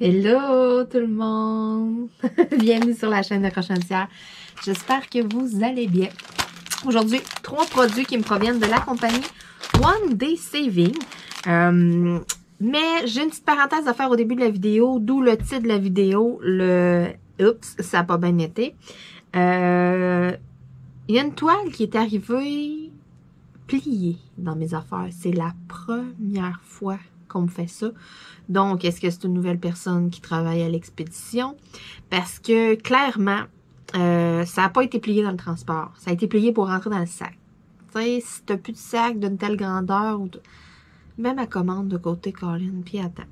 Hello tout le monde! Bienvenue sur la chaîne de Crochetière. J'espère que vous allez bien. Aujourd'hui, 3 produits qui me proviennent de la compagnie One Day Saving. Mais j'ai une petite parenthèse à faire au début de la vidéo, d'où le titre de la vidéo, Oups, ça n'a pas bien été. Il y a une toile qui est arrivée pliée dans mes affaires. C'est la première fois qu'on me fait ça. Donc, est-ce que c'est une nouvelle personne qui travaille à l'expédition? Parce que, clairement, ça n'a pas été plié dans le transport. Ça a été plié pour rentrer dans le sac. Tu sais, si tu n'as plus de sac d'une telle grandeur, ou même ma commande de côté, Colin, puis attends.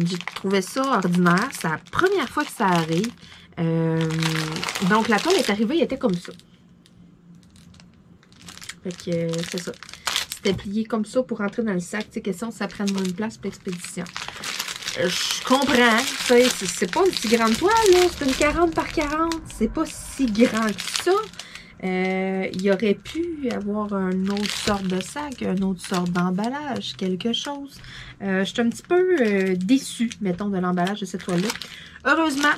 J'ai trouvé ça ordinaire. C'est la première fois que ça arrive. Donc, la toile est arrivée, elle était comme ça. Fait que, c'est ça. C'était plié comme ça pour rentrer dans le sac. Tu sais, question, ça prenne moins de place pour l'expédition. Je comprends. Tu sais, c'est pas une si grande toile, là. C'est une 40 par 40. C'est pas si grand que ça. Il y aurait pu avoir une autre sorte de sac, une autre sorte d'emballage, quelque chose. Je suis un petit peu déçue, mettons, de l'emballage de cette toile-là. Heureusement,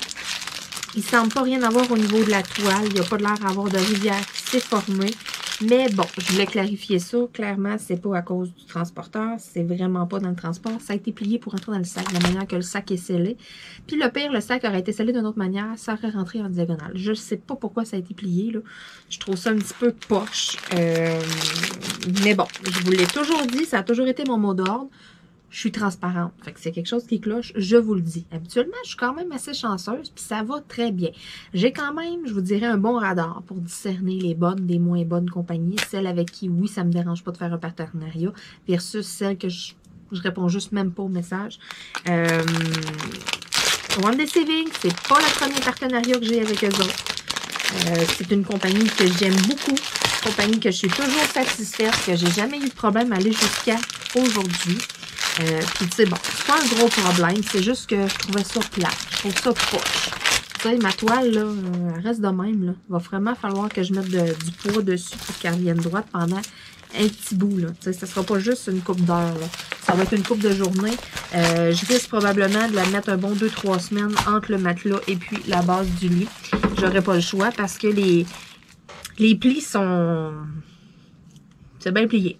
il ne semble pas rien avoir au niveau de la toile. Il n'y a pas de l'air d'avoir de rivière qui s'est formée. Mais bon, je voulais clarifier ça. Clairement, c'est pas à cause du transporteur. C'est vraiment pas dans le transport. Ça a été plié pour entrer dans le sac, de la manière que le sac est scellé. Puis le pire, le sac aurait été scellé d'une autre manière. Ça aurait rentré en diagonale. Je sais pas pourquoi ça a été plié, là. Je trouve ça un petit peu poche. Mais bon, je vous l'ai toujours dit. Ça a toujours été mon mot d'ordre. Je suis transparente. Fait que c'est quelque chose qui cloche, je vous le dis. Habituellement, je suis quand même assez chanceuse, puis ça va très bien. J'ai quand même, je vous dirais, un bon radar pour discerner les bonnes des moins bonnes compagnies. Celles avec qui, oui, ça me dérange pas de faire un partenariat, versus celles que je réponds juste même pas au message. One Day Saving, c'est pas le premier partenariat que j'ai avec eux autres. C'est une compagnie que j'aime beaucoup, une compagnie que je suis toujours satisfaite, que j'ai jamais eu de problème à aller jusqu'à aujourd'hui. Puis tu sais, bon, c'est pas un gros problème, c'est juste que je trouvais ça plat, je trouve ça poche. Tu sais, ma toile, là, elle reste de même, là. Il va vraiment falloir que je mette du poids dessus pour qu'elle vienne droite pendant un petit bout, là. Tu sais, ça sera pas juste une coupe d'heure, là. Ça va être une coupe de journée. Je risque probablement de la mettre un bon 2-3 semaines entre le matelas et puis la base du lit. J'aurai pas le choix parce que les plis sont... C'est bien plié.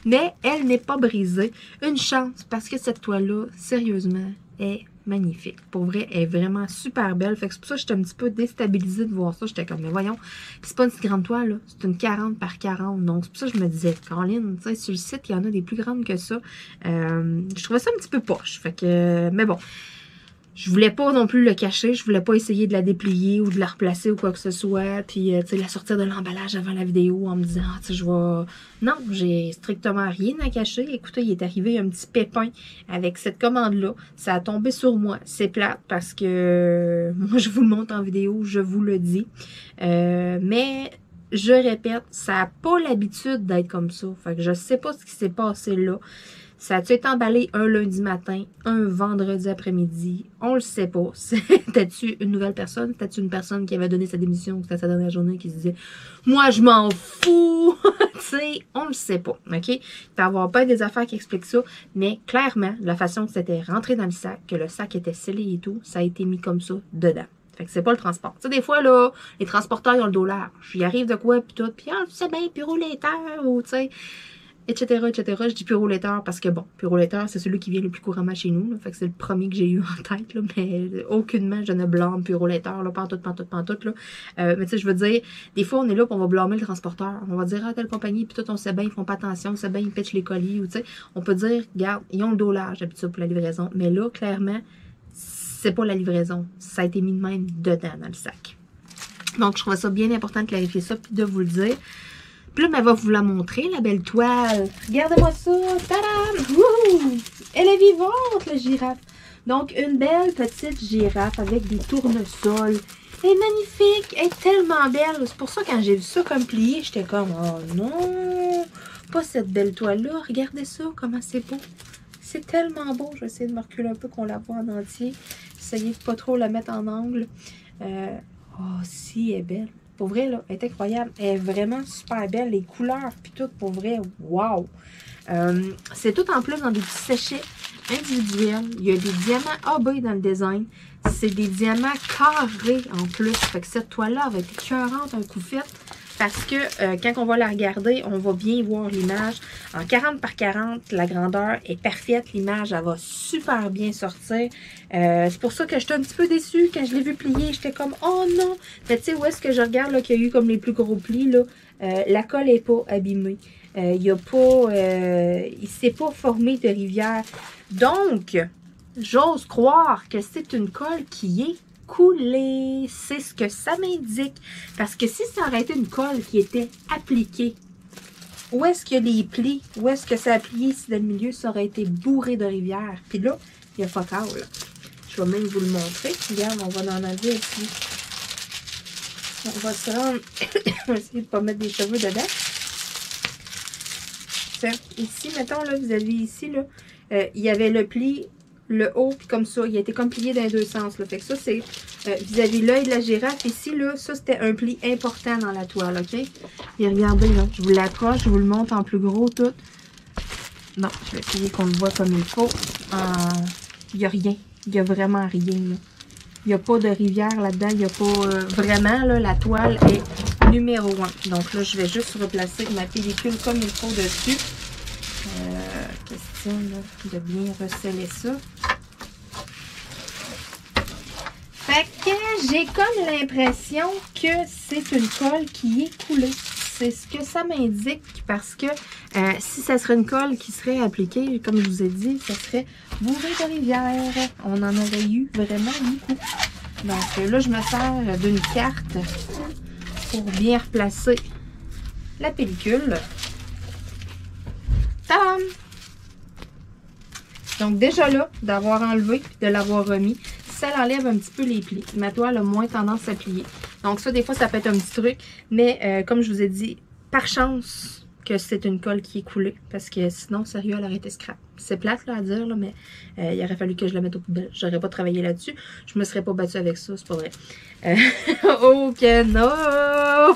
Mais elle n'est pas brisée. Une chance, parce que cette toile-là, sérieusement, est magnifique. Pour vrai, elle est vraiment super belle. Fait que c'est pour ça que j'étais un petit peu déstabilisée de voir ça. J'étais comme, mais voyons, c'est pas une si grande toile, là. C'est une 40 par 40. Donc, c'est pour ça que je me disais, Caroline, tu sais, sur le site, il y en a des plus grandes que ça. Je trouvais ça un petit peu poche. Fait que, mais bon. Je voulais pas non plus le cacher, je voulais pas essayer de la déplier ou de la replacer ou quoi que ce soit, puis tu sais, la sortir de l'emballage avant la vidéo en me disant, tu sais, je vais... Non, j'ai strictement rien à cacher. Écoutez, il est arrivé un petit pépin avec cette commande-là. Ça a tombé sur moi. C'est plate parce que moi, je vous le montre en vidéo, je vous le dis. Mais... je répète, ça n'a pas l'habitude d'être comme ça. Fait que je sais pas ce qui s'est passé là. Ça a-tu été emballé un lundi matin, un vendredi après-midi? On le sait pas. C'était-tu une nouvelle personne? C'était-tu une personne qui avait donné sa démission, c'était sa dernière journée, qui se disait « Moi, je m'en fous! » Tu sais, on le sait pas, OK? Il peut y avoir pas des affaires qui expliquent ça, mais clairement, la façon que c'était rentré dans le sac, que le sac était scellé et tout, ça a été mis comme ça dedans. Fait que c'est pas le transport. Tu sais, des fois, là, les transporteurs, ils ont le dos large. Il arrive de quoi, puis tout, puis ah, tu sais bien, Purolator, ou tu sais... etc., etc. Je dis Purolator parce que, bon, Purolator, c'est celui qui vient le plus couramment chez nous. Là, fait que c'est le premier que j'ai eu en tête, là, mais aucunement je ne blâme Purolator, là, pantoute, là. Mais tu sais, je veux dire, des fois, on est là, puis on va blâmer le transporteur. On va dire, ah, telle compagnie, puis tout, on sait bien, ils font pas attention, on sait bien, ils pitchent les colis, ou tu sais, on peut dire, regarde, ils ont le dos large, d'habitude, pour la livraison. Mais là, clairement, c'est pas la livraison. Ça a été mis de même dedans, dans le sac. Donc, je trouvais ça bien important de clarifier ça, puis de vous le dire. Puis là, elle va vous la montrer, la belle toile. Regardez-moi ça. Tadam! Wouh! Elle est vivante, la girafe. Donc, une belle petite girafe avec des tournesols. Elle est magnifique. Elle est tellement belle. C'est pour ça, quand j'ai vu ça comme plié, j'étais comme, oh non! Pas cette belle toile-là. Regardez ça, comment c'est beau. C'est tellement beau. Je vais essayer de me reculer un peu qu'on la voit en entier. Essayez de pas trop la mettre en angle. Oh, si, elle est belle. Pour vrai, là, elle est incroyable. Elle est vraiment super belle. Les couleurs, puis tout, pour vrai, wow! C'est tout en plus dans des petits sachets. individuels. Il y a des diamants AB dans le design. C'est des diamants carrés en plus. Fait que cette toile-là va être écœurante un coup fait. Parce que quand on va la regarder, on va bien voir l'image. En 40 par 40, la grandeur est parfaite. L'image, elle va super bien sortir. C'est pour ça que j'étais un petit peu déçue. Quand je l'ai vu plier, j'étais comme, oh non! Mais tu sais, où est-ce que je regarde là qu'il y a eu comme les plus gros plis, là? La colle n'est pas abîmée. Il y a pas... il s'est pas formé de rivière. Donc, j'ose croire que c'est une colle qui est coulée. C'est ce que ça m'indique. Parce que si ça aurait été une colle qui était appliquée, où est-ce qu'il y a les plis? Où est-ce que ça a plié si dans le milieu, ça aurait été bourré de rivière? Puis là, il y a focal. Je vais même vous le montrer. Regarde, on va en enlever ici. On va se rendre... on va essayer de ne pas mettre des cheveux dedans. Tiens, ici, mettons, là, vous avez ici, là, il y avait le pli... le haut, puis comme ça, il a été comme plié dans les deux sens. Là. Fait que ça, c'est vis-à-vis l'œil de la girafe. Ici, là, ça, c'était un pli important dans la toile, OK? Et regardez, là, je vous l'approche, je vous le montre en plus gros, tout. Non, je vais essayer qu'on le voit comme il faut. Il n'y a rien. Il n'y a vraiment rien, là. Il n'y a pas de rivière là-dedans. Il n'y a pas... vraiment, là, la toile est numéro 1. Donc là, je vais juste replacer ma pellicule comme il faut dessus. Question là, de bien recéler ça. Fait que j'ai comme l'impression que c'est une colle qui est coulée. C'est ce que ça m'indique parce que si ça serait une colle qui serait appliquée, comme je vous ai dit, ça serait bourré de rivière. On en aurait eu vraiment beaucoup. Donc là, je me sers d'une carte pour bien replacer la pellicule. Tadam! Donc déjà là, d'avoir enlevé et de l'avoir remis, ça enlève un petit peu les plis. Ma toile a moins tendance à plier. Donc ça, des fois, ça peut être un petit truc. Mais comme je vous ai dit, par chance que c'est une colle qui est coulée. Parce que sinon, sérieux, elle aurait été scrap. C'est plate là, à dire, là, mais il aurait fallu que je la mette au poubelle. J'aurais pas travaillé là-dessus. Je me serais pas battue avec ça, c'est pas vrai. Oh que non!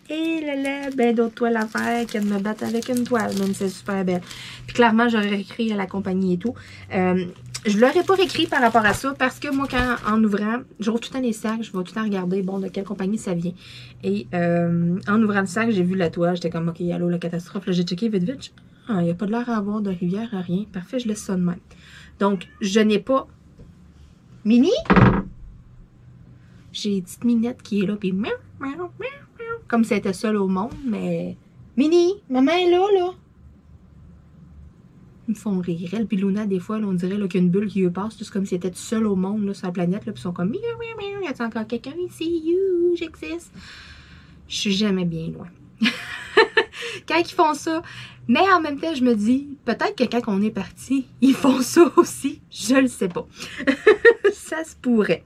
Et là là, ben d'autres toiles à faire que de me battre avec une toile, même si c'est super belle. Puis clairement, j'aurais écrit à la compagnie et tout. Je ne l'aurais pas réécrit par rapport à ça parce que moi, quand en ouvrant, j'ouvre tout le temps les sacs, je vais tout le temps regarder, bon, de quelle compagnie ça vient. Et en ouvrant le sac, j'ai vu la toile, j'étais comme, ok, allô, la catastrophe. Là, j'ai checké vite, vite. Il n'y a pas de l'air à avoir de rivière, à rien. Parfait, je laisse ça de même. Donc, je n'ai pas... Mini? J'ai une petite minette qui est là, puis miaou, miaou, miaou, miaou, comme si elle était seule au monde, mais... Mini, maman est là, là. Ils me font rire. Elle puis Luna, des fois, là, on dirait qu'il y a une bulle qui lui passe. C'est comme si elle était seule au monde, là, sur la planète. Là, puis ils sont comme, miaou, miaou, miaou, y a encore quelqu'un ici? You, j'existe. Je suis jamais bien loin. Quand ils font ça, mais en même temps, je me dis, peut-être que quand on est parti, ils font ça aussi. Je le sais pas. Ça se pourrait.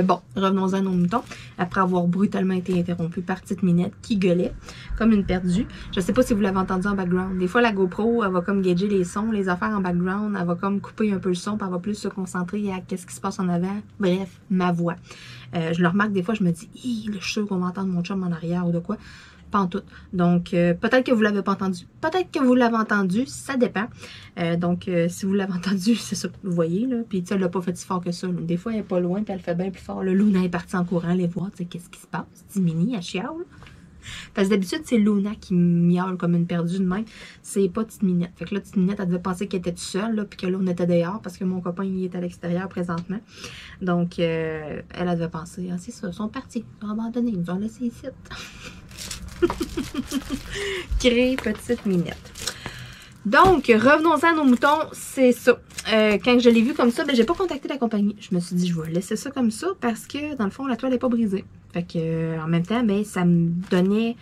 Bon, revenons à nos moutons. Après avoir brutalement été interrompu par petite Minette qui gueulait comme une perdue. Je sais pas si vous l'avez entendu en background. Des fois, la GoPro, elle va comme gager les sons, les affaires en background. Elle va comme couper un peu le son, puis elle va plus se concentrer à qu'est-ce qui se passe en avant. Bref, ma voix. Je le remarque des fois, je me dis, je suis sûre qu'on va entendre mon chum en arrière ou de quoi. Pas en tout. Donc, peut-être que vous l'avez pas entendu. Peut-être que vous l'avez entendu. Ça dépend. Donc, si vous l'avez entendu, c'est ça que vous voyez, là. Puis, tu sais, elle l'a pas fait si fort que ça. Là. Des fois, elle est pas loin, puis elle fait bien plus fort. Le Luna est parti en courant, aller voir, tu sais, qu'est-ce qui se passe. Dis Mini, elle chiale. Parce que d'habitude, c'est Luna qui miaule comme une perdue de même. C'est pas Petite Minette. Fait que là, Petite Minette, elle devait penser qu'elle était toute seule, là, puis que là, on était dehors, parce que mon copain, il est à l'extérieur présentement. Donc, elle devait penser, ah, c'est ça, ils sont partis. Ils ont abandonné, ils nous ont laissé ici. Créer Petite Minette. Donc, revenons-en à nos moutons, c'est ça. Quand je l'ai vu comme ça, ben, j'ai pas contacté la compagnie. Je me suis dit, je vais laisser ça comme ça parce que, dans le fond, la toile n'est pas brisée. Fait que, en même temps, ben, ça me donnait...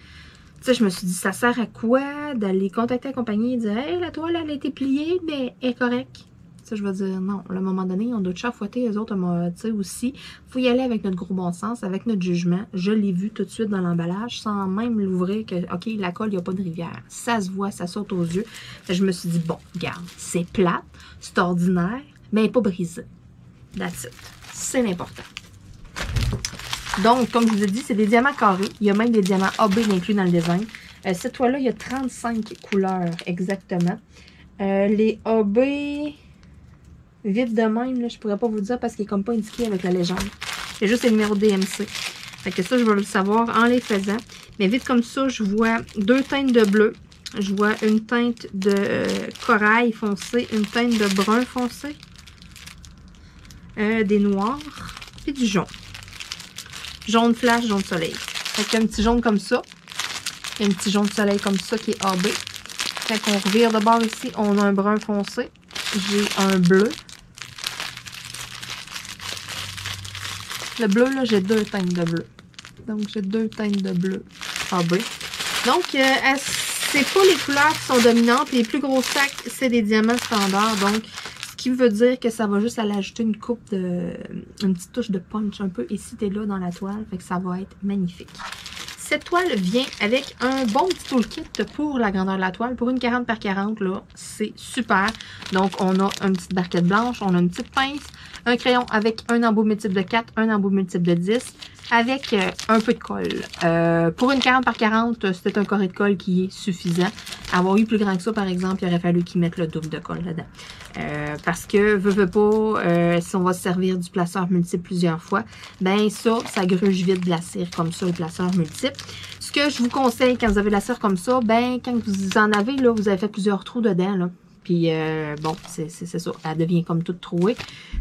Tu sais, je me suis dit, ça sert à quoi d'aller contacter la compagnie et dire, hey, la toile, elle a été pliée, mais elle est correcte. Ça, je vais dire, non, à un moment donné, on doit chafouetter les autres, tu sais, aussi. Il faut y aller avec notre gros bon sens, avec notre jugement. Je l'ai vu tout de suite dans l'emballage, sans même l'ouvrir, que, OK, la colle, il n'y a pas de rivière. Ça se voit, ça saute aux yeux. Je me suis dit, bon, regarde, c'est plate, c'est ordinaire, mais elle n'est pas brisée. That's it. C'est l'important. Donc, comme je vous ai dit, c'est des diamants carrés. Il y a même des diamants AB inclus dans le design. Cette toile-là, il y a 35 couleurs exactement. Les AB, vite de même, là, je pourrais pas vous dire parce qu'il est comme pas indiqué avec la légende. C'est juste le numéro DMC. Fait que ça, je vais le savoir en les faisant. Mais vite comme ça, je vois 2 teintes de bleu. Je vois une teinte de corail foncé, une teinte de brun foncé. Des noirs. Puis du jaune. Jaune flash, jaune soleil. Fait qu'il y a un petit jaune comme ça. Il y a un petit jaune soleil comme ça qui est AB. Quand on revire de bord ici, on a un brun foncé. J'ai un bleu. Le bleu, là, j'ai 2 teintes de bleu. Donc, j'ai 2 teintes de bleu AB. Donc, c'est pas les couleurs qui sont dominantes. Les plus gros sacs, c'est des diamants standards. Donc, ce qui veut dire que ça va juste aller ajouter une petite touche de punch un peu ici et là dans la toile. Fait que ça va être magnifique. Cette toile vient avec un bon petit toolkit pour la grandeur de la toile. Pour une 40 par 40, là, c'est super. Donc, on a une petite barquette blanche, on a une petite pince, un crayon avec un embout multiple de 4, un embout multiple de 10, avec un peu de colle. Pour une 40 par 40, c'est un carré de colle qui est suffisant. Avoir eu plus grand que ça, par exemple, il aurait fallu qu'ils mettent le double de colle là-dedans. Parce que, veut pas, si on va se servir du placeur multiple plusieurs fois, ben ça gruge vite de la cire comme ça, le placeur multiple. Ce que je vous conseille quand vous avez de la cire comme ça, ben quand vous en avez, là, vous avez fait plusieurs trous dedans, là. Puis, bon, c'est ça. Elle devient comme toute trouée.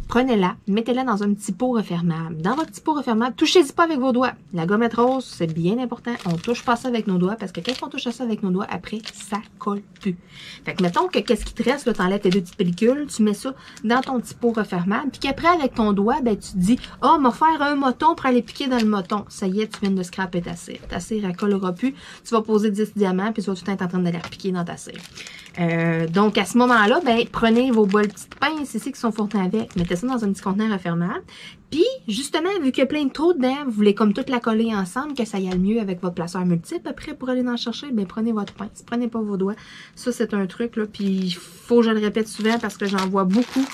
Prenez-la, mettez-la dans un petit pot refermable. Dans votre petit pot refermable, touchez-y pas avec vos doigts. La gommette rose, c'est bien important. On touche pas ça avec nos doigts parce que quand on touche ça avec nos doigts, après, ça colle plus. Fait que mettons que qu'est-ce qui te reste, là, t'enlèves tes 2 petites pellicules, tu mets ça dans ton petit pot refermable. Puis qu'après, avec ton doigt, ben, tu te dis, oh, m'a faire un moton pour aller piquer dans le moton. Ça y est, tu viens de scraper ta cire. Ta cire, elle collera plus. Tu vas poser 10 diamants, puis tu vas tout le temps être en train d'aller repiquer dans ta cire. Donc, à ce moment-là, ben, prenez vos bols petites pinces ici qui sont fournies avec. Mettez ça dans un petit conteneur refermable. Puis, justement, vu qu'il y a plein de trous dedans, vous voulez comme toute la coller ensemble, que ça y aille mieux avec votre placeur multiple. Après, pour aller en chercher, ben, prenez votre pince. Prenez pas vos doigts. Ça, c'est un truc, là. Puis, il faut que je le répète souvent parce que j'en vois beaucoup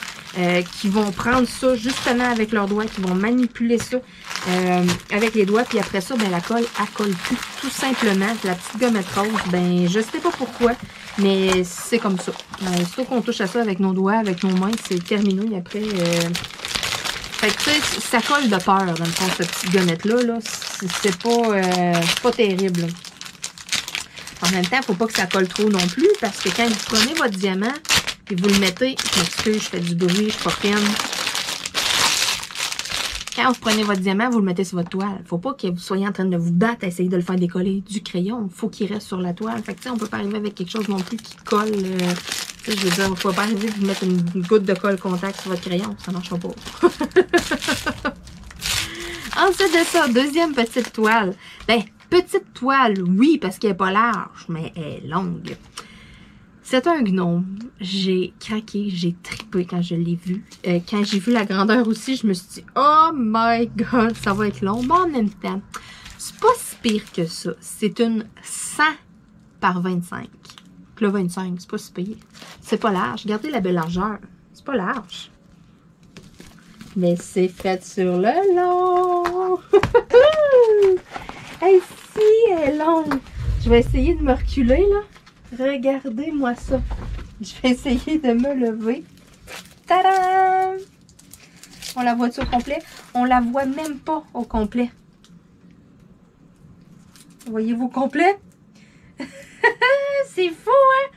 qui vont prendre ça justement avec leurs doigts, qui vont manipuler ça avec les doigts. Puis après ça, ben, la colle, elle colle plus. Tout simplement. La petite gommette rose, ben, je sais pas pourquoi. Mais c'est comme ça. Sauf qu'on touche à ça avec nos doigts, avec nos mains, c'est terminé. Et après, fait que tu sais, ça colle de peur, dans le fond, cette petite gommette-là. Là. C'est pas terrible. Là. En même temps, il ne faut pas que ça colle trop non plus, parce que quand vous prenez votre diamant, et vous le mettez, je m'excuse, je fais du bruit, je suis pas fine. Quand vous prenez votre diamant, vous le mettez sur votre toile. Faut pas que vous soyez en train de vous battre à essayer de le faire décoller du crayon. Faut qu'il reste sur la toile. Fait que, tu sais, on peut pas arriver avec quelque chose non plus qui colle. Tu sais, je veux dire, faut pas arriver de vous mettre une goutte de colle contact sur votre crayon. Ça marchera pas. Ensuite de ça, deuxième petite toile. Ben, petite toile, oui, parce qu'elle est pas large, mais elle est longue. C'est un gnome. J'ai craqué, j'ai trippé quand je l'ai vu. Quand j'ai vu la grandeur aussi, je me suis dit, oh my god, ça va être long. Mais en même temps, c'est pas si pire que ça. C'est une 100 par 25. Puis là, 25, c'est pas si pire. C'est pas large. Regardez la belle largeur. C'est pas large. Mais c'est fait sur le long. Hey, si, elle est longue. Je vais essayer de me reculer, là. Regardez-moi ça. Je vais essayer de me lever. Tadam! On la voit-tu au complet? On la voit même pas au complet. Voyez-vous au complet? C'est fou, hein?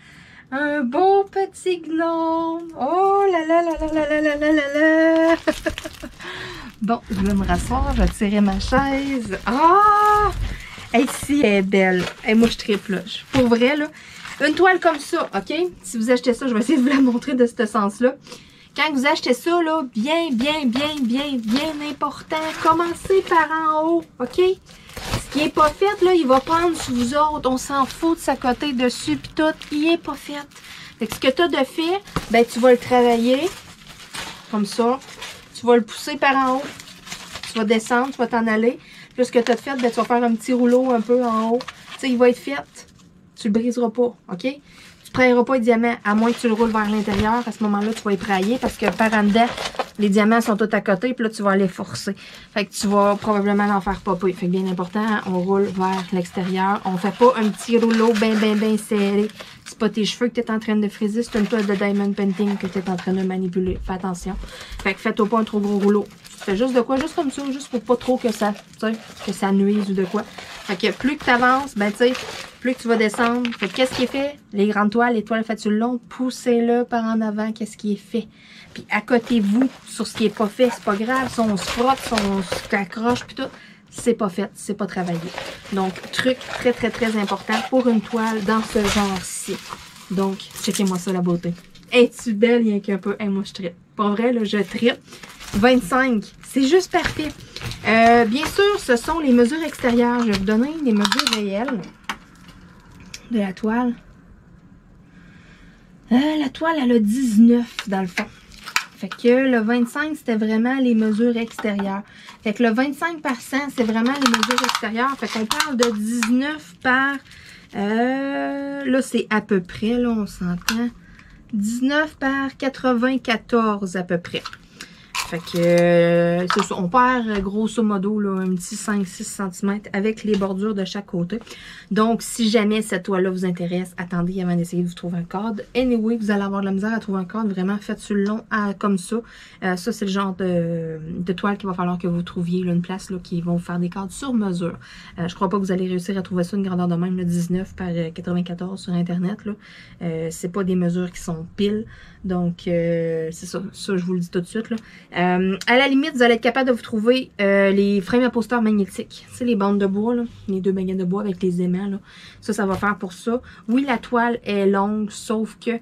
Un beau petit gnome. Oh là là là là là là là là là. Bon, je vais me rasseoir. Je vais tirer ma chaise. Ah! Hey, si, elle est belle. Hey, moi, je triple, là. Pour vrai, là. Une toile comme ça, OK? Si vous achetez ça, je vais essayer de vous la montrer de ce sens-là. Quand vous achetez ça, là, bien important, commencez par en haut, OK? Ce qui n'est pas fait, là, il va prendre sur vous autres. On s'en fout de sa côté dessus, puis tout. Il n'est pas fait. Fait que ce que tu as de fait, ben, tu vas le travailler comme ça. Tu vas le pousser par en haut. Tu vas descendre, tu vas t'en aller. Puis ce que tu as fait, ben, tu vas faire un petit rouleau un peu en haut. Tu sais, il va être fait. Tu le briseras pas, OK? Tu ne prailleras pas le diamant, à moins que tu le roules vers l'intérieur. À ce moment-là, tu vas y prailler parce que par en dedans, Les diamants sont tous à côté, puis là, tu vas aller forcer. Fait que tu vas probablement en faire popper. Fait que bien important, on roule vers l'extérieur. On fait pas un petit rouleau bien serré. C'est pas tes cheveux que tu es en train de friser, c'est une toile de diamond painting que tu es en train de manipuler. Fais attention. Fait que fais-toi pas un trop gros rouleau. Tu fais juste de quoi? Juste comme ça, juste pour pas trop que ça nuise ou de quoi. Fait que plus que tu avances, ben tu sais, plus que tu vas descendre. Fait que qu'est-ce qui est fait? Les grandes toiles, les toiles faites sur le long, poussez-le par en avant, qu'est-ce qui est fait. Puis accotez-vous sur ce qui est pas fait, c'est pas grave. Si on se frotte, si on s'accroche, puis tout, c'est pas fait, c'est pas travaillé. Donc, truc très important pour une toile dans ce genre-ci. Donc, checkez-moi ça, la beauté. Es-tu belle, rien qu'un peu? Hey, moi, je trippe. Pas vrai, là, je trippe. 25, c'est juste parfait. Bien sûr, ce sont les mesures extérieures. Je vais vous donner les mesures réelles de la toile. La toile, elle a 19 dans le fond. Fait que le 25, c'était vraiment les mesures extérieures. Fait que le 25%, c'est vraiment les mesures extérieures. Fait qu'on parle de 19 par... là, c'est à peu près, là, on s'entend. 19 par 94 à peu près. Fait que, c'est ça, on perd grosso modo là, un petit 5-6 cm avec les bordures de chaque côté. Donc, si jamais cette toile-là vous intéresse, attendez avant d'essayer de vous trouver un cadre. Anyway, vous allez avoir de la misère à trouver un cadre. Vraiment, faites sur le long comme ça. Ça, c'est le genre de toile qu'il va falloir que vous trouviez là, une place là, qui vont vous faire des cadres sur mesure. Je crois pas que vous allez réussir à trouver ça une grandeur de même, là, 19 par 94 sur Internet. C'est pas des mesures qui sont piles. Donc, c'est ça. Ça, je vous le dis tout de suite. Là. À la limite, vous allez être capable de vous trouver les frames à poster magnétiques. C'est les bandes de bois, là, les deux baguettes de bois avec les aimants. Là. Ça va faire pour ça. Oui, la toile est longue, sauf que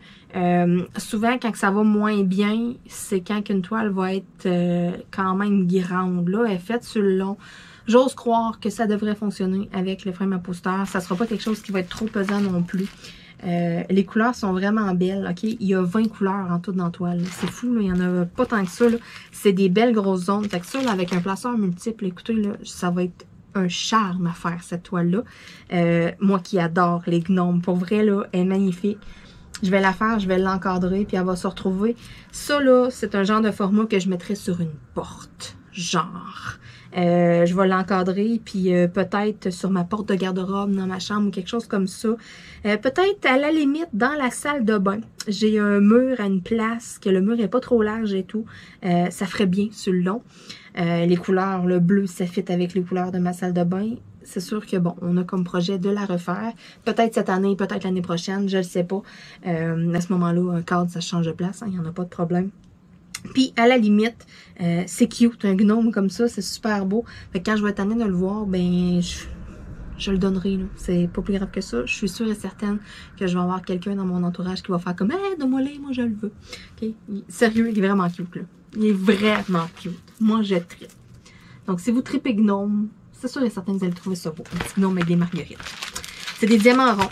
souvent, quand ça va moins bien, c'est quand une toile va être quand même grande. Là, elle est faite sur le long. J'ose croire que ça devrait fonctionner avec le frame à poster. Ça ne sera pas quelque chose qui va être trop pesant non plus. Les couleurs sont vraiment belles, ok? Il y a 20 couleurs en tout dans la toile. C'est fou, là. Il n'y en a pas tant que ça. C'est des belles grosses zones. Fait que ça, là, avec un placeur multiple, écoutez, là, ça va être un charme à faire, cette toile-là. Moi qui adore les gnomes, pour vrai, là, elle est magnifique. Je vais la faire, je vais l'encadrer, puis elle va se retrouver. Ça, là, c'est un genre de format que je mettrais sur une porte. Genre. Je vais l'encadrer, puis peut-être sur ma porte de garde-robe dans ma chambre ou quelque chose comme ça. Peut-être à la limite dans la salle de bain. J'ai un mur à une place, que le mur n'est pas trop large et tout. Ça ferait bien sur le long. Les couleurs, le bleu, ça fit avec les couleurs de ma salle de bain. C'est sûr que, bon, on a comme projet de la refaire. Peut-être cette année, peut-être l'année prochaine, je ne sais pas. À ce moment-là, un cadre, ça change de place, il n'y en a pas de problème. Puis, à la limite, c'est cute, un gnome comme ça, c'est super beau. Fait que quand je vais être amenée de le voir, ben, je le donnerai, là. C'est pas plus grave que ça. Je suis sûre et certaine que je vais avoir quelqu'un dans mon entourage qui va faire comme « Hey, donne-moi-le, moi je le veux. » Okay? Sérieux, il est vraiment cute, là. Il est vraiment cute. Moi, je trippe. Donc, si vous trippez gnome, c'est sûr et certain que vous allez trouver ça beau. Un petit gnome avec des marguerites. C'est des diamants ronds.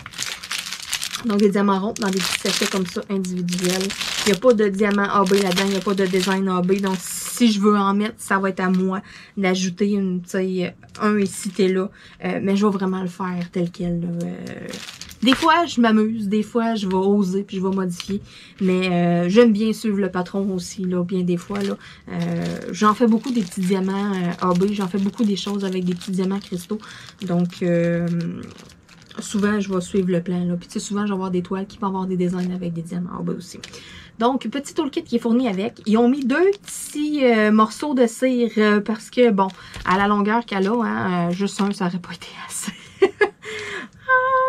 Donc, des diamants ronds dans des petits sachets comme ça, individuels. Il n'y a pas de diamant AB là-dedans, il n'y a pas de design AB. Donc, si je veux en mettre, ça va être à moi d'ajouter un ici, t'es là. Mais je vais vraiment le faire tel quel. Des fois, je m'amuse. Des fois, je vais oser puis je vais modifier. Mais j'aime bien suivre le patron aussi, là, bien des fois. Là, j'en fais beaucoup des petits diamants AB. J'en fais beaucoup des choses avec des petits diamants cristaux. Donc... souvent, je vais suivre le plan. Là. Puis, tu sais, souvent, je vais avoir des toiles qui vont avoir des designs avec des diamants en bas aussi. Donc, petit toolkit qui est fourni avec. Ils ont mis 2 petits morceaux de cire parce que, bon, à la longueur qu'elle a, hein, juste un, ça n'aurait pas été assez.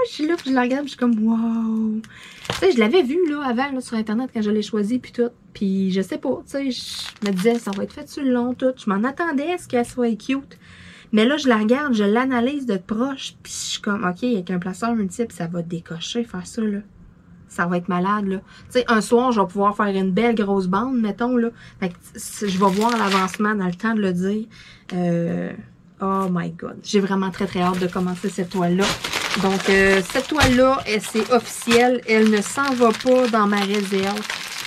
Je suis là, puis je la regarde, puis je suis comme, wow! Tu sais, je l'avais vu, là, avant, là, sur Internet, quand je l'ai choisi, puis tout. Puis, je sais pas, tu sais, je me disais, ça va être fait sur le long, tout. Je m'en attendais à ce qu'elle soit cute. Mais là, je la regarde, je l'analyse de proche, puis je suis comme, OK, avec un placeur multiple, ça va décocher, faire ça, là. Ça va être malade, là. Tu sais, un soir, je vais pouvoir faire une belle grosse bande, mettons, là. Fait que je vais voir l'avancement dans le temps de le dire. Oh my God. J'ai vraiment très, très hâte de commencer cette toile-là. Donc, cette toile-là, c'est officiel. Elle ne s'en va pas dans ma réserve.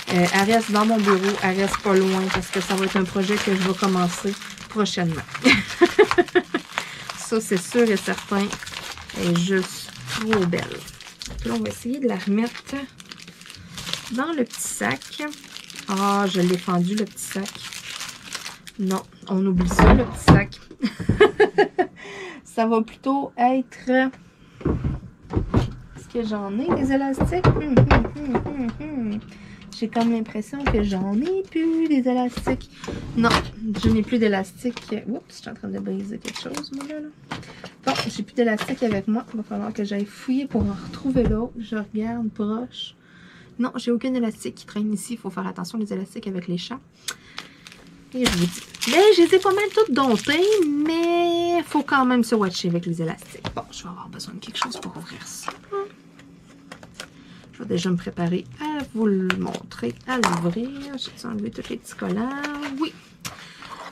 Elle reste dans mon bureau. Elle reste pas loin parce que ça va être un projet que je vais commencer prochainement. Ça, c'est sûr et certain. Elle est juste trop belle. Là, on va essayer de la remettre dans le petit sac. Ah, je l'ai fendu, le petit sac. Non, on oublie ça, le petit sac. Ça va plutôt être... Est-ce que j'en ai des élastiques? J'ai comme l'impression que j'en ai plus des élastiques. Non, je n'ai plus d'élastiques. Oups, je suis en train de briser quelque chose, moi, là. Bon, j'ai plus d'élastique avec moi. Il va falloir que j'aille fouiller pour en retrouver l'autre. Je regarde proche. Non, j'ai aucun élastique qui traîne ici. Il faut faire attention les élastiques avec les chats. Et je vous dis. Mais je les ai pas mal toutes domptées, mais il faut quand même se watcher avec les élastiques. Bon, je vais avoir besoin de quelque chose pour ouvrir ça. Je vais déjà me préparer à vous le montrer, à l'ouvrir. J'ai enlevé tous les petits collants. Oui.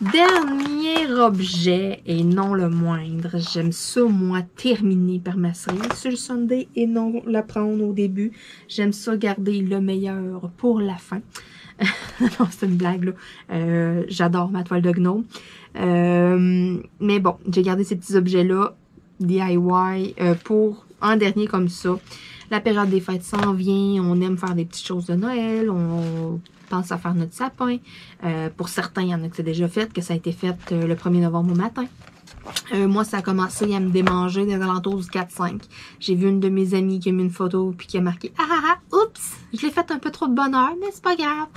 Dernier objet, et non le moindre. J'aime ça, moi, terminer par ma série sur le Sunday et non la prendre au début. J'aime ça garder le meilleur pour la fin. Non, c'est une blague, là. J'adore ma toile de gnome. Mais bon, j'ai gardé ces petits objets-là, DIY, pour un dernier comme ça. La période des fêtes s'en vient. On aime faire des petites choses de Noël. On pense à faire notre sapin. Pour certains, il y en a que c'est déjà fait, que ça a été fait le 1er novembre au matin. Moi, ça a commencé à me démanger des alentours du 4-5. J'ai vu une de mes amies qui a mis une photo puis qui a marqué « Ah ah ah, oups, je l'ai fait un peu trop de bonheur, mais c'est pas grave. »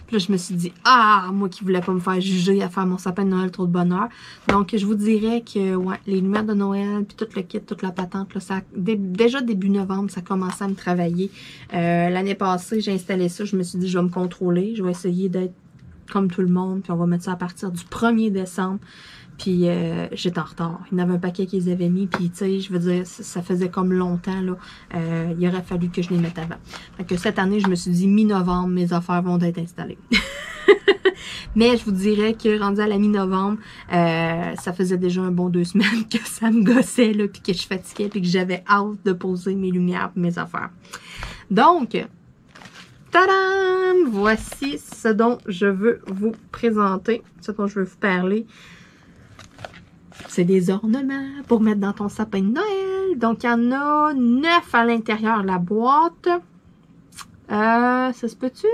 Puis là, je me suis dit « Ah, moi qui voulais pas me faire juger à faire mon sapin de Noël trop de bonheur. » Donc, je vous dirais que, ouais, les lumières de Noël puis tout le kit, toute la patente, là, ça, déjà début novembre, ça commençait à me travailler. L'année passée, j'ai installé ça, je me suis dit « Je vais me contrôler, je vais essayer d'être comme tout le monde, puis on va mettre ça à partir du 1er décembre. » Puis j'étais en retard. Il y en avait un paquet qu'ils avaient mis. Puis tu sais, je veux dire, ça faisait comme longtemps. Là. Il aurait fallu que je les mette avant. Fait que cette année, je me suis dit mi-novembre, mes affaires vont être installées. Mais je vous dirais que rendu à la mi-novembre, ça faisait déjà un bon 2 semaines que ça me gossait, là, puis que je fatiguais, puis que j'avais hâte de poser mes lumières et mes affaires. Donc, tadam! Voici ce dont je veux vous présenter, ce dont je veux vous parler. C'est des ornements pour mettre dans ton sapin de Noël. Donc, il y en a 9 à l'intérieur de la boîte. Ça se peut-tu?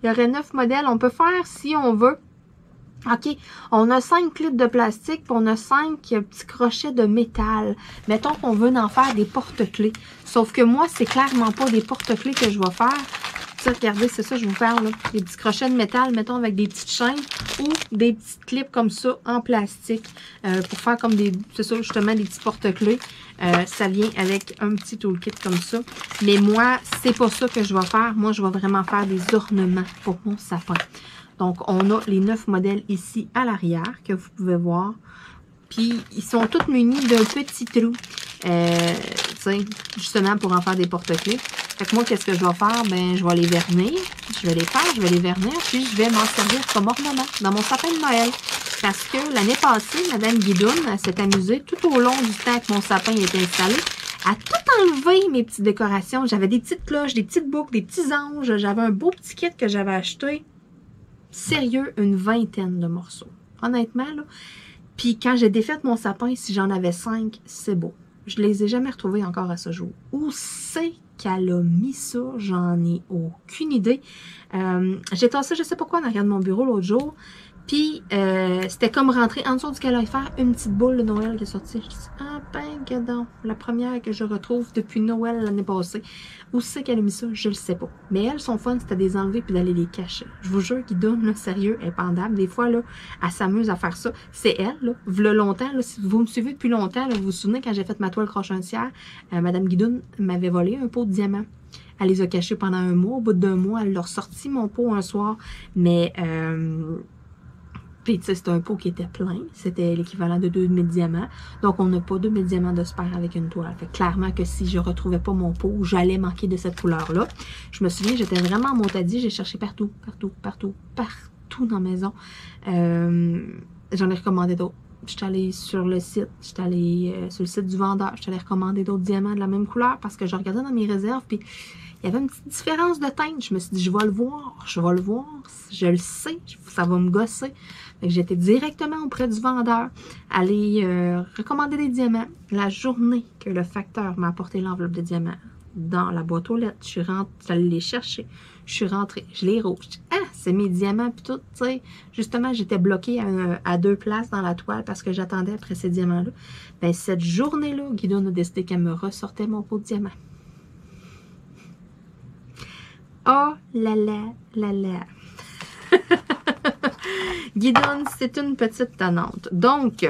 Il y aurait 9 modèles. On peut faire si on veut. OK. On a 5 clips de plastique, puis on a 5 petits crochets de métal. Mettons qu'on veut en faire des porte-clés. Sauf que moi, c'est clairement pas des porte-clés que je vais faire. Ça, regardez, c'est ça que je vous parle, là. Des petits crochets de métal, mettons, avec des petites chaînes ou des petites clips comme ça en plastique pour faire comme des, c'est ça, justement, des petits porte-clés. Ça vient avec un petit toolkit comme ça. Mais moi, c'est pas ça que je vais faire. Moi, je vais vraiment faire des ornements pour mon sapin. Donc, on a les 9 modèles ici à l'arrière que vous pouvez voir. Puis, ils sont tous munis d'un petit trou. Justement, pour en faire des porte-clés. Fait que moi, qu'est-ce que je vais faire? Ben, je vais les vernir. Je vais les faire, je vais les vernir, puis je vais m'en servir comme ornement dans mon sapin de Noël. Parce que l'année passée, Madame Guidoune s'est amusée tout au long du temps que mon sapin était installé à tout enlever mes petites décorations. J'avais des petites cloches, des petites boucles, des petits anges. J'avais un beau petit kit que j'avais acheté. Sérieux, une 20aine de morceaux. Honnêtement, là. Puis quand j'ai défait mon sapin, si j'en avais 5, c'est beau. Je les ai jamais retrouvés encore à ce jour. Où c'est qu'elle a mis ça? J'en ai aucune idée. J'ai tassé, je sais pas quoi, en arrière de mon bureau l'autre jour. Puis, c'était comme rentrer en dessous du calorifère, une petite boule de Noël qui est sortie. Je dis, ah ben, gadon, la première que je retrouve depuis Noël l'année passée. Où c'est qu'elle a mis ça? Je le sais pas. Mais elle, son fun, c'était de les enlever puis d'aller les cacher. Je vous jure qu'il donne, là, sérieux, épandable. Des fois, là, elle s'amuse à faire ça. C'est elle, là. V'là longtemps, là, si vous me suivez depuis longtemps, là, vous vous souvenez, quand j'ai fait ma toile crochetière, Madame Guidoune m'avait volé un pot de diamants. Elle les a cachés pendant un mois. Au bout d'un mois, elle leur sorti mon pot un soir. Mais, puis, tu sais, c'était un pot qui était plein. C'était l'équivalent de 2000 diamants. Donc, on n'a pas 2000 diamants de se faire avec une toile. Fait que clairement que si je retrouvais pas mon pot, j'allais manquer de cette couleur-là. Je me souviens, j'étais vraiment en montadie. J'ai cherché partout dans la maison. J'en ai recommandé d'autres. J'étais allée sur le site. J'étais allée sur le site du vendeur. J'étais allée recommander d'autres diamants de la même couleur parce que je regardais dans mes réserves. Puis, il y avait une petite différence de teinte. Je me suis dit, je vais le voir. Je le sais. Ça va me gosser. J'étais directement auprès du vendeur, aller recommander des diamants. La journée que le facteur m'a apporté l'enveloppe de diamants, dans la boîte aux lettres. Je suis rentrée, j'allais les chercher. Je suis rentrée, je les rouge. Ah, c'est mes diamants puis tout, tu sais. Justement, j'étais bloquée à 2 places dans la toile parce que j'attendais après ces diamants-là. Ben, cette journée-là, Guidoune a décidé qu'elle me ressortait mon pot de diamant. Oh là là là là. Guidoune, c'est une petite tannante. Donc,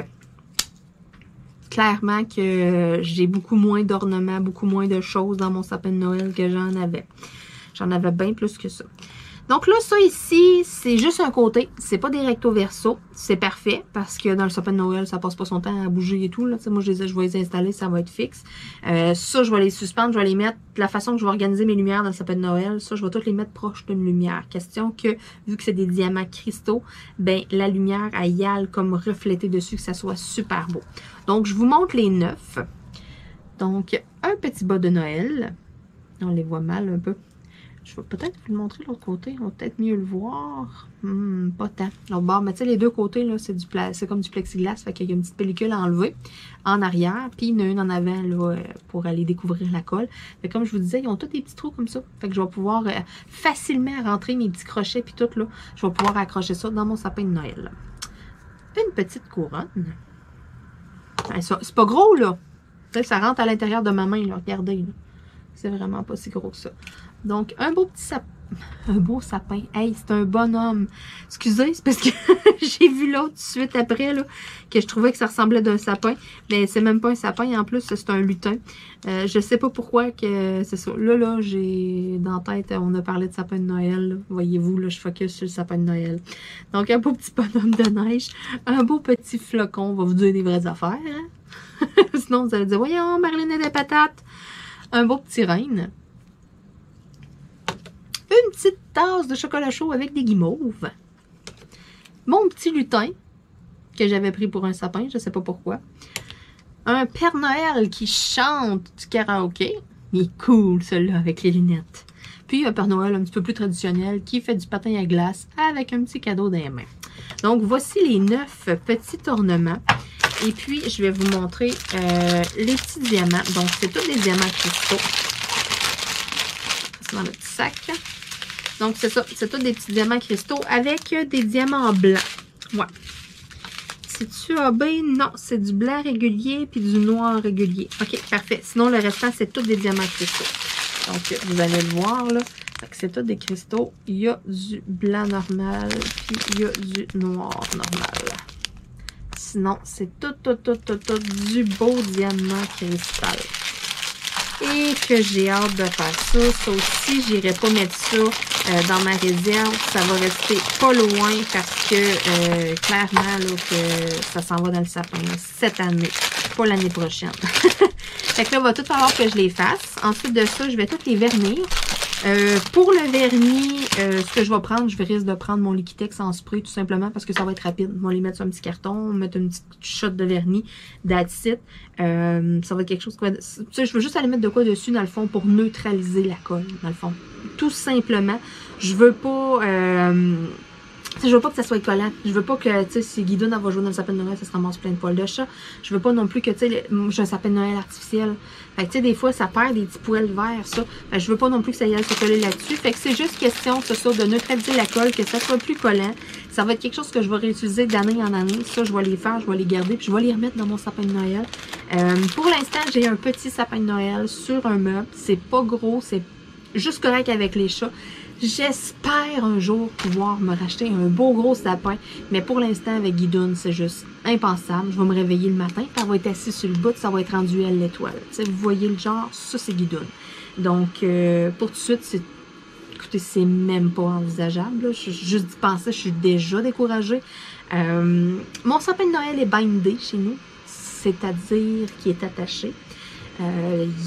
clairement que j'ai beaucoup moins d'ornements, beaucoup moins de choses dans mon sapin de Noël que j'en avais. J'en avais bien plus que ça. Donc là, ça ici, c'est juste un côté. C'est pas des recto verso. C'est parfait parce que dans le sapin de Noël, ça passe pas son temps à bouger et tout. Là. Moi, je vais les installer, ça va être fixe. Ça, je vais les suspendre, je vais les mettre de la façon que je vais organiser mes lumières dans le sapin de Noël. Ça, je vais toutes les mettre proches d'une lumière. Question que, vu que c'est des diamants cristaux, ben la lumière, elle y a comme reflété dessus, que ça soit super beau. Donc, je vous montre les 9. Donc, un petit bas de Noël. On les voit mal un peu. Je vais peut-être vous le montrer de l'autre côté. On va peut-être mieux le voir. Pas tant. Donc, bon, mais tu sais, les deux côtés, là, c'est comme du plexiglas. Fait qu'il y a une petite pellicule à enlever en arrière. Puis, il y en a une en avant, là, pour aller découvrir la colle. Fait comme je vous disais, ils ont tous des petits trous comme ça. Fait que je vais pouvoir facilement rentrer mes petits crochets. Puis tout, là, je vais pouvoir accrocher ça dans mon sapin de Noël. Une petite couronne. C'est pas gros, là. Ça rentre à l'intérieur de ma main, là. Regardez, là. C'est vraiment pas si gros que ça. Donc, un beau petit sapin. Un beau sapin. Hey, c'est un bonhomme. Excusez, c'est parce que j'ai vu l'autre tout de suite après, là, que je trouvais que ça ressemblait d'un sapin. Mais c'est même pas un sapin. En plus, c'est un lutin. Je sais pas pourquoi que c'est ça. Là, j'ai dans la tête, on a parlé de sapin de Noël. Voyez-vous, là, je focus sur le sapin de Noël. Donc, un beau petit bonhomme de neige. Un beau petit flocon. On va vous dire des vraies affaires, hein? Sinon, vous allez dire, voyons, Marilyn a des patates. Un beau petit reine. Une petite tasse de chocolat chaud avec des guimauves. Mon petit lutin, que j'avais pris pour un sapin, je ne sais pas pourquoi. Un Père Noël qui chante du karaoké. Il est cool, celui-là, avec les lunettes. Puis un Père Noël un petit peu plus traditionnel qui fait du patin à glace avec un petit cadeau dans les mains. Donc, voici les 9 petits ornements. Et puis, je vais vous montrer les petits diamants. Donc, c'est tous des diamants cristaux. C'est dans le petit sac. Donc, c'est ça. C'est tous des petits diamants cristaux avec des diamants blancs. Ouais. C'est-tu AB? Non, c'est du blanc régulier puis du noir régulier. OK, parfait. Sinon, le restant, c'est tous des diamants cristaux. Donc, vous allez le voir, là. C'est tous des cristaux. Il y a du blanc normal puis il y a du noir normal. Sinon, c'est tout du beau diamant cristal. Et que j'ai hâte de faire ça. Ça aussi, j'irai pas mettre ça dans ma réserve. Ça va rester pas loin parce que clairement, là, que ça s'en va dans le sapin là, cette année, pas l'année prochaine. Fait que là, il va tout falloir que je les fasse. Ensuite de ça, je vais toutes les vernir. Pour le vernis, ce que je vais prendre, je risque de prendre mon Liquitex en spray tout simplement parce que ça va être rapide. On va les mettre sur un petit carton, mettre une petite shot de vernis, that's it. Ça va être quelque chose qui va... Tu sais, je veux juste aller mettre de quoi dessus dans le fond pour neutraliser la colle, dans le fond. Tout simplement. Je veux pas... je veux pas que ça soit collant. Je veux pas que, tu sais, si Guidoune va jouer dans le sapin de Noël, ça se ramasse plein de poils de chat. Je veux pas non plus que, tu sais, j'ai un sapin de Noël artificiel. Fait que, tu sais, des fois, ça perd des petits poils verts, ça. Fait que je veux pas non plus que ça y aille se coller là-dessus. Fait que c'est juste question, c'est ça, de neutraliser la colle, que ça soit plus collant. Ça va être quelque chose que je vais réutiliser d'année en année. Ça, je vais les faire, je vais les garder, puis je vais les remettre dans mon sapin de Noël. Pour l'instant, j'ai un petit sapin de Noël sur un meuble. C'est pas gros, c'est juste correct avec les chats. J'espère un jour pouvoir me racheter un beau gros sapin, mais pour l'instant, avec Guidoune, c'est juste impensable. Je vais me réveiller le matin, puis elle va être assise sur le bout, ça va être rendu à l'étoile. Vous voyez le genre, ça c'est Guidoune. Donc, pour tout de suite, écoutez, c'est même pas envisageable. Là. Juste d'y penser, je suis déjà découragée. Mon sapin de Noël est bindé chez nous, c'est-à-dire qu'il est attaché.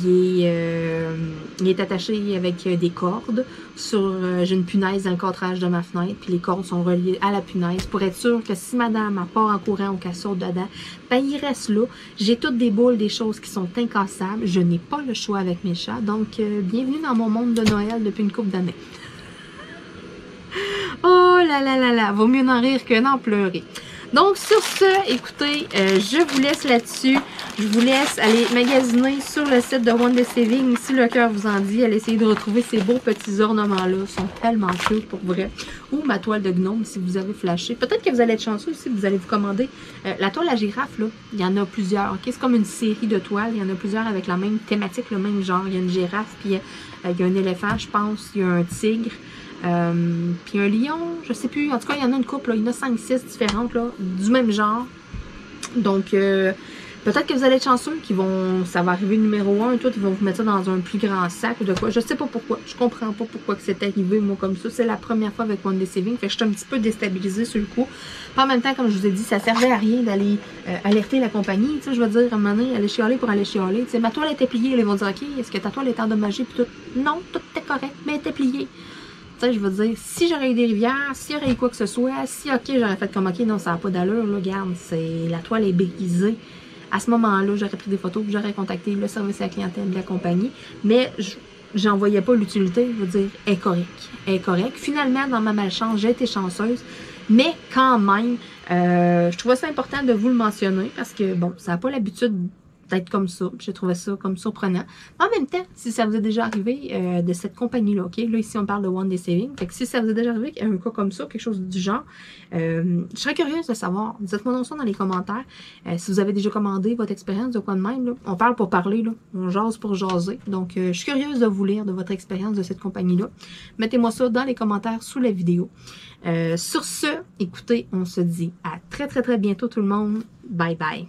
Il est attaché avec des cordes. J'ai une punaise dans le cadrage de ma fenêtre, puis les cordes sont reliées à la punaise pour être sûr que si madame part en courant ou qu'elle saute dedans, ben il reste là. J'ai toutes des boules, des choses qui sont incassables. Je n'ai pas le choix avec mes chats. Donc, bienvenue dans mon monde de Noël depuis une couple d'années. Oh là là là là, vaut mieux en rire que d'en pleurer. Donc, sur ce, écoutez, je vous laisse là-dessus. Je vous laisse aller magasiner sur le site de One Day Saving. Si le cœur vous en dit, allez essayer de retrouver ces beaux petits ornements-là. Ils sont tellement cute pour vrai. Ou ma toile de gnome, si vous avez flashé. Peut-être que vous allez être chanceux aussi, vous allez vous commander. La toile à girafe, là, il y en a plusieurs. Okay? C'est comme une série de toiles. Il y en a plusieurs avec la même thématique, le même genre. Il y a une girafe, puis il y a un éléphant, je pense. Il y a un tigre. Puis un lion, je sais plus. En tout cas, il y en a une couple. Là. Il y en a 5-6 différentes là, du même genre. Donc, peut-être que vous allez être chanceux, ça va arriver numéro 1, tout, ils vont vous mettre ça dans un plus grand sac ou de quoi. Je sais pas pourquoi. Je comprends pas pourquoi que c'est arrivé, moi, comme ça. C'est la première fois avec One Day Saving. Fait que je suis un petit peu déstabilisée sur le coup. Puis en même temps, comme je vous ai dit, ça servait à rien d'aller alerter la compagnie. Tu sais, je veux dire, à un moment donné, aller chialer pour aller chialer. Tu sais, ma toile était pliée. Ils vont dire, OK, est-ce que ta toile est endommagée? Puis tout. Non, tout était correct, mais elle était pliée. Tu sais, je veux dire, si j'aurais eu des rivières, s'il y aurait eu quoi que ce soit, si, OK, j'aurais fait comme, OK, non, ça n'a pas d'allure, là, regarde, la toile est brisée. À ce moment-là, j'aurais pris des photos, j'aurais contacté le service à la clientèle de la compagnie, mais j'en voyais pas l'utilité, je veux dire, elle est correcte. Elle est correcte. Finalement, dans ma malchance, j'ai été chanceuse, mais quand même, je trouvais ça important de vous le mentionner, parce que, bon, ça n'a pas l'habitude d'être comme ça. J'ai trouvé ça comme surprenant. En même temps, si ça vous est déjà arrivé de cette compagnie-là, OK? Là, ici, on parle de One Day Saving. Fait que si ça vous est déjà arrivé un cas comme ça, quelque chose du genre, je serais curieuse de savoir. Dites-moi donc ça dans les commentaires. Si vous avez déjà commandé votre expérience de quoi de même, là. On parle pour parler, là. On jase pour jaser. Donc, je suis curieuse de vous lire de votre expérience de cette compagnie-là. Mettez-moi ça dans les commentaires sous la vidéo. Sur ce, écoutez, on se dit à très, très, très bientôt tout le monde. Bye bye.